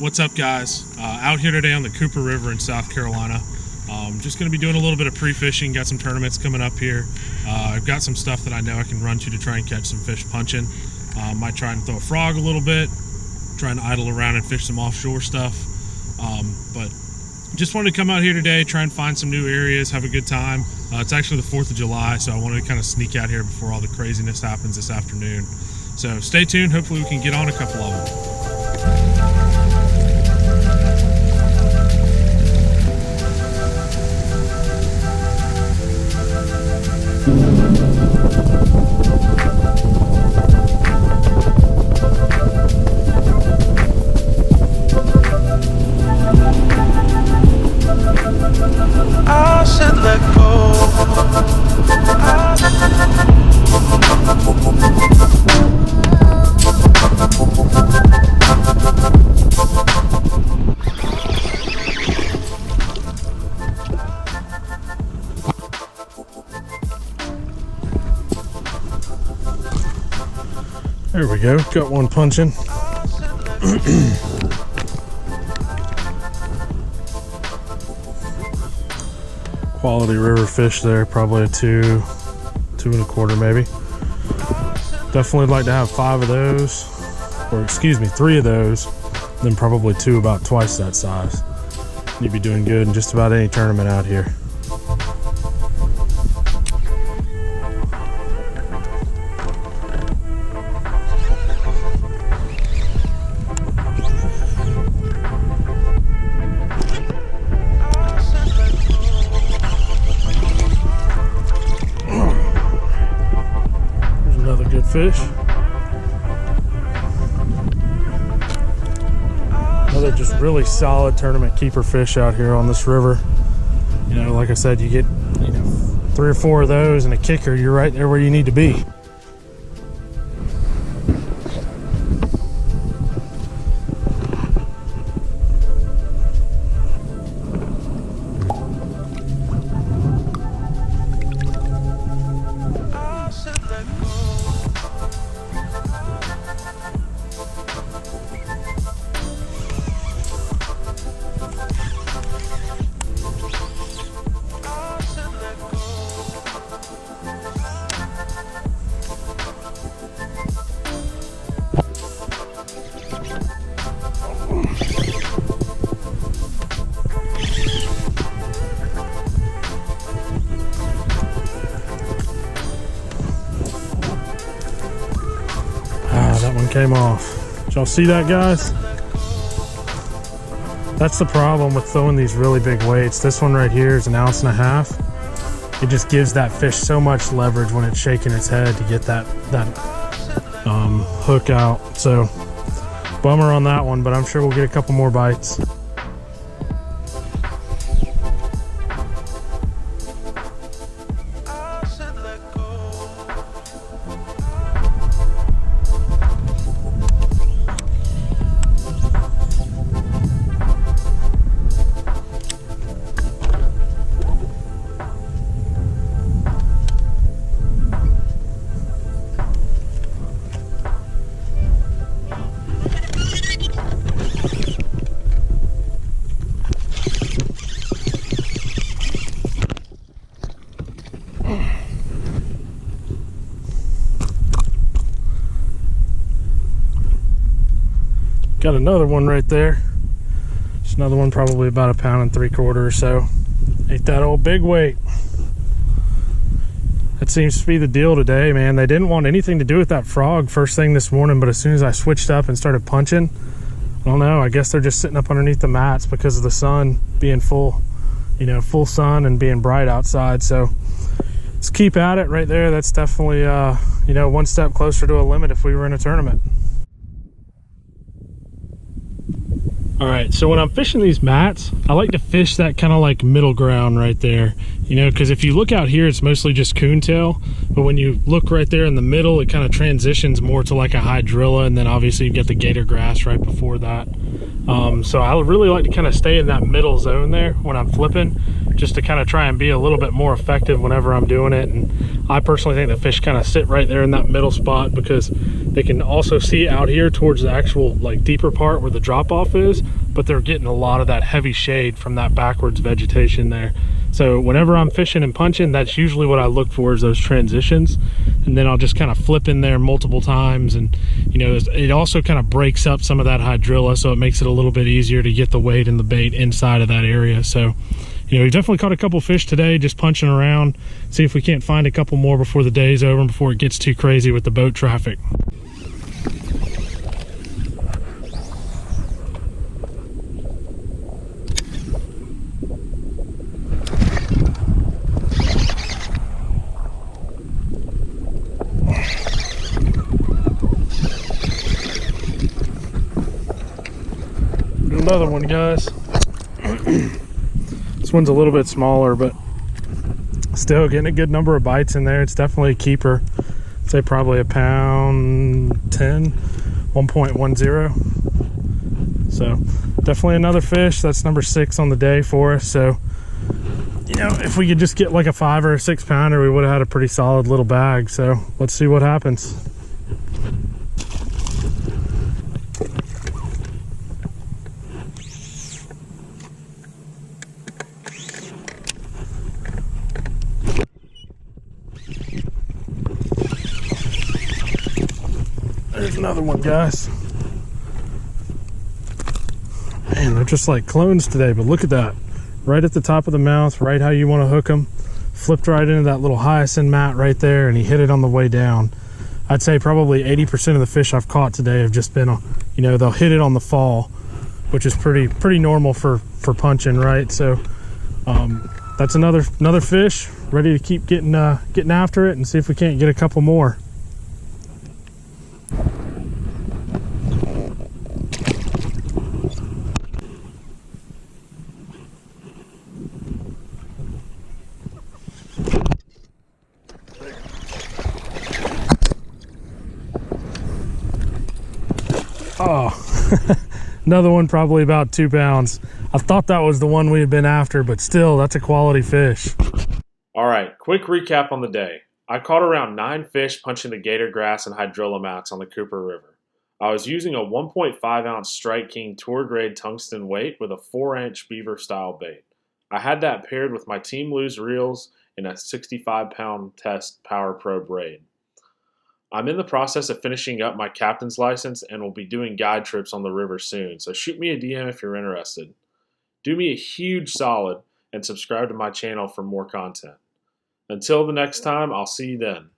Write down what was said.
What's up, guys? Out here today on the Cooper River in South Carolina. Just going to be doing a little bit of pre-fishing. Got some tournaments coming up here. I've got some stuff that I know I can run to try and catch some fish punching. Might try and throw a frog a little bit, trying to idle around and fish some offshore stuff. But just wanted to come out here today, try and find some new areas, have a good time. It's actually the 4th of July, so I wanted to kind of sneak out here before all the craziness happens this afternoon. So stay tuned. Hopefully we can get on a couple of them. I said let go. There we go, got one punching. Quality river fish there, probably a two and a quarter maybe. Definitely like to have 5 of those, or excuse me, 3 of those, then probably 2 about twice that size. You'd be doing good in just about any tournament out here. Fish. Another just really solid tournament keeper fish out here on this river. You know, like I said, you get 3 or 4 of those and a kicker, you're right there where you need to be. That one came off. Did y'all see that, guys? That's the problem with throwing these really big weights. This one right here is 1.5 ounces. It just gives that fish so much leverage when it's shaking its head to get that hook out. So bummer on that one, but I'm sure we'll get a couple more bites. Got another one right there. Just another one, probably about 1.75 pounds or so. Ate that old big weight. That seems to be the deal today, man. They didn't want anything to do with that frog first thing this morning, but as soon as I switched up and started punching, I don't know, I guess they're just sitting up underneath the mats because of the sun being full full sun and being bright outside. So let's keep at it right there. That's definitely one step closer to a limit if we were in a tournament. All right, so when I'm fishing these mats, I like to fish that kind of like middle ground right there, because if you look out here, it's mostly just coontail, but when you look right there in the middle, it kind of transitions more to like a hydrilla, and then obviously you get the gator grass right before that. So I really like to kind of stay in that middle zone there when I'm flipping, just to kind of try and be a little bit more effective whenever I'm doing it. And I personally think the fish kind of sit right there in that middle spot because they can also see out here towards the actual like deeper part where the drop off is, but they're getting a lot of that heavy shade from that backwards vegetation there. So whenever I'm fishing and punching, that's usually what I look for, is those transitions. And then I'll just kind of flip in there multiple times. And you know, it also kind of breaks up some of that hydrilla, so it makes it a little bit easier to get the weight and the bait inside of that area. So, you know, we've definitely caught a couple fish today just punching around. See if we can't find a couple more before the day's over and before it gets too crazy with the boat traffic. Another one, guys. This one's a little bit smaller, but still getting a good number of bites in there. It's definitely a keeper. I'd say probably a pound 10, 1.10. So definitely another fish. That's number 6 on the day for us. So, you know, if we could just get like a 5 or a 6 pounder, we would have had a pretty solid little bag. So let's see what happens. There's another one, guys. Man, they're just like clones today, but look at that. Right at the top of the mouth, right how you want to hook them. Flipped right into that little hyacinth mat right there, and he hit it on the way down. I'd say probably 80% of the fish I've caught today have just been, you know, they'll hit it on the fall, which is pretty normal for punching, right? So that's another fish, ready to keep getting after it and see if we can't get a couple more. Oh, another one probably about 2 pounds. I thought that was the one we had been after, but still, that's a quality fish. All right, quick recap on the day. I caught around 9 fish punching the gator grass and hydrilla mats on the Cooper River. I was using a 1.5 ounce Strike King tour grade tungsten weight with a 4-inch beaver style bait. I had that paired with my Team Lews reels and a 65-pound test Power Pro braid. I'm in the process of finishing up my captain's license and will be doing guide trips on the river soon, so shoot me a DM if you're interested. Do me a huge solid and subscribe to my channel for more content. Until the next time, I'll see you then.